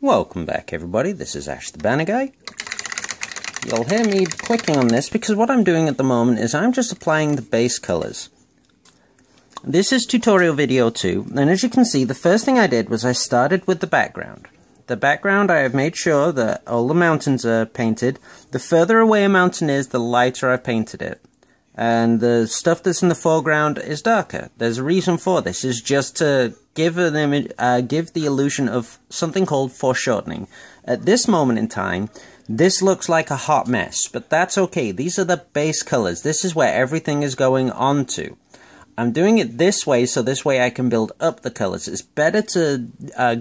Welcome back everybody, this is Ash the Banner Guy. You'll hear me clicking on this because what I'm doing at the moment is I'm just applying the base colours. This is tutorial video 2, and as you can see the first thing I did was I started with the background. The background I have made sure that all the mountains are painted. The further away a mountain is, the lighter I've painted it. And the stuff that's in the foreground is darker. There's a reason for this, is just to give an image, give the illusion of something called foreshortening. At this moment in time, this looks like a hot mess, but that's okay. These are the base colors. This is where everything is going on to. I'm doing it this way, so this way I can build up the colors. It's better to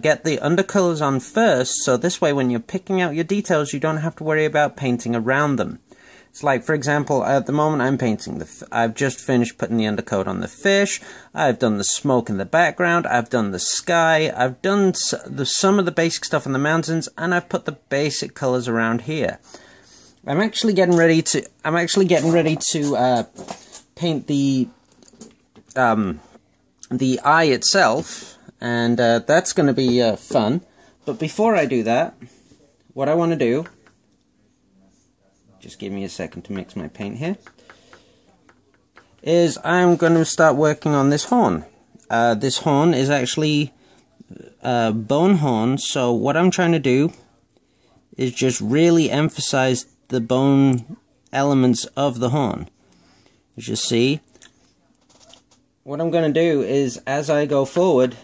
get the undercolors on first, so this way when you're picking out your details, you don't have to worry about painting around them. It's like, for example, at the moment I'm painting I've just finished putting the undercoat on the fish, I've done the smoke in the background, I've done the sky, I've done some of the basic stuff in the mountains, and I've put the basic colors around here. I'm actually getting ready to paint the eye itself, and that's going to be fun. But before I do that, what I want to do, just give me a second to mix my paint here, is I'm going to start working on this horn. This horn is actually bone horn, so what I'm trying to do is just really emphasize the bone elements of the horn. As you see, what I'm going to do is, as I go forward,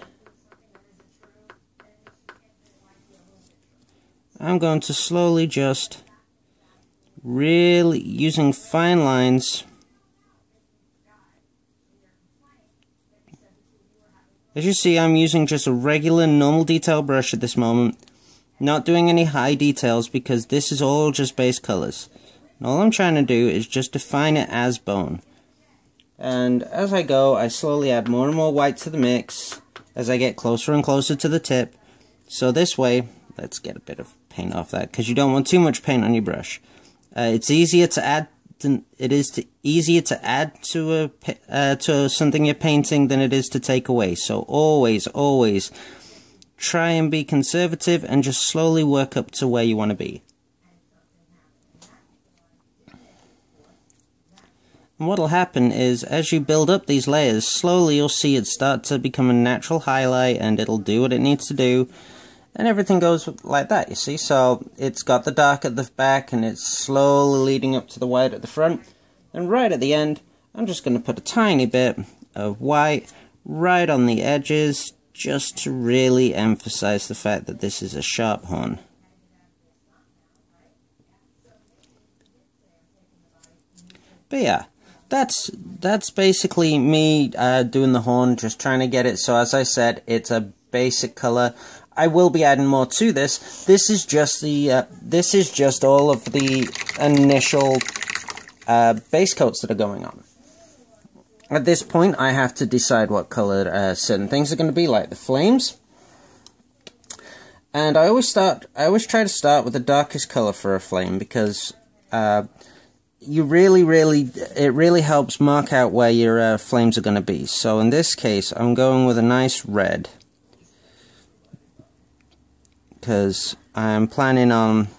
I'm going to slowly just really using fine lines. As you see, I'm using just a regular normal detail brush at this moment, not doing any high details because this is all just base colors. And all I'm trying to do is just define it as bone. And as I go, I slowly add more and more white to the mix as I get closer and closer to the tip. So this way, let's get a bit of paint off that because you don't want too much paint on your brush. It's easier to add to something you're painting than it is to take away. So always try and be conservative and just slowly work up to where you want to be. And what'll happen is, as you build up these layers, slowly you'll see it start to become a natural highlight, and it'll do what it needs to do. And everything goes like that, you see. So it's got the dark at the back, and it's slowly leading up to the white at the front. And right at the end, I'm just going to put a tiny bit of white right on the edges, just to really emphasize the fact that this is a sharp horn. But yeah, that's basically me doing the horn, just trying to get it. So as I said, it's a basic color. I will be adding more to this. This is just all of the initial base coats that are going on. At this point, I have to decide what color certain things are going to be, like the flames. And I always try to start with the darkest color for a flame because it really helps mark out where your flames are going to be. So in this case, I'm going with a nice red, because I'm planning on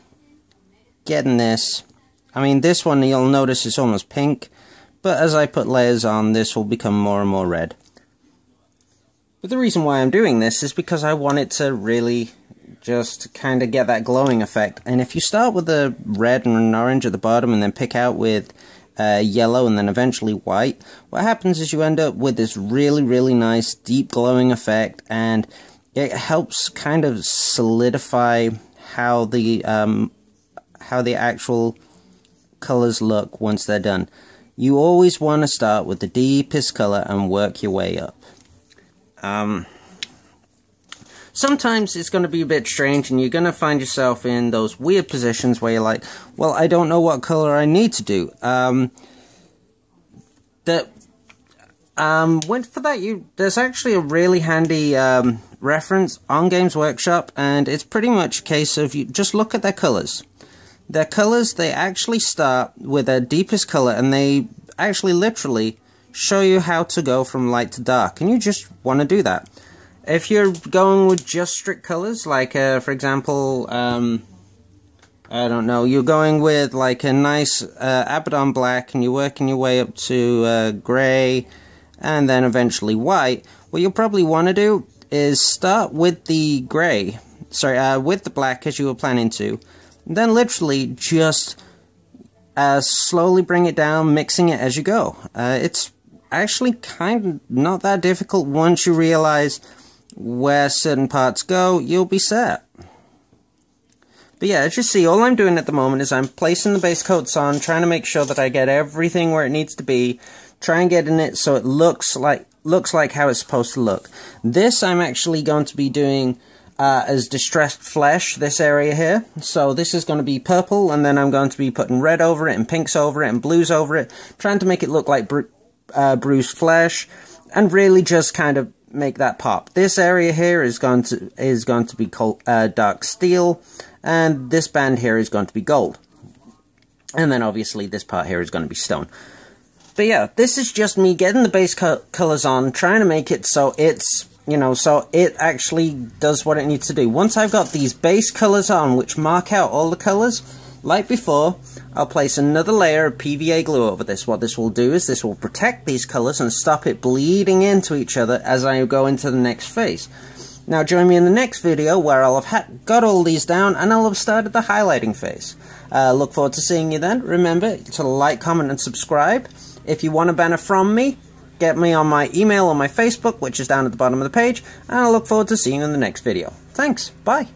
getting this. I mean, this one you'll notice is almost pink, but as I put layers on, this will become more and more red. But the reason why I'm doing this is because I want it to really just kind of get that glowing effect. And if you start with the red and an orange at the bottom and then pick out with yellow and then eventually white, what happens is you end up with this really nice deep glowing effect, and it helps kind of solidify how the actual colors look once they're done. You always want to start with the deepest color and work your way up. Sometimes it's going to be a bit strange, and you're going to find yourself in those weird positions where you're like, well, I don't know what color I need to do. There's actually a really handy reference on Games Workshop, and it's pretty much a case of you just look at their colors. Their colors, they actually start with their deepest color, and they actually literally show you how to go from light to dark, and you just want to do that. If you're going with just strict colors, like for example, I don't know, you're going with like a nice Abaddon black and you're working your way up to grey and then eventually white, what you'll probably want to do is start with the grey, with the black as you were planning to, and then literally just slowly bring it down, mixing it as you go. It's actually kind of not that difficult. Once you realize where certain parts go, you'll be set. But yeah, as you see, all I'm doing at the moment is I'm placing the base coats on, trying to make sure that I get everything where it needs to be, try and get in it so it looks like how it's supposed to look. This I'm actually going to be doing as distressed flesh, this area here. So this is going to be purple, and then I'm going to be putting red over it, and pinks over it, and blues over it, trying to make it look like bruised flesh, and really just kind of make that pop. This area here is going to be dark steel, and this band here is going to be gold. And then obviously this part here is going to be stone. But yeah, this is just me getting the base colors on, trying to make it so it's, so it actually does what it needs to do. Once I've got these base colors on, which mark out all the colors, like before, I'll place another layer of PVA glue over this. What this will do is this will protect these colors and stop it bleeding into each other as I go into the next phase. Now join me in the next video where I'll have got all these down and I'll have started the highlighting phase. Look forward to seeing you then. Remember to like, comment and subscribe. If you want a banner from me, get me on my email or my Facebook, which is down at the bottom of the page, and I look forward to seeing you in the next video. Thanks, bye!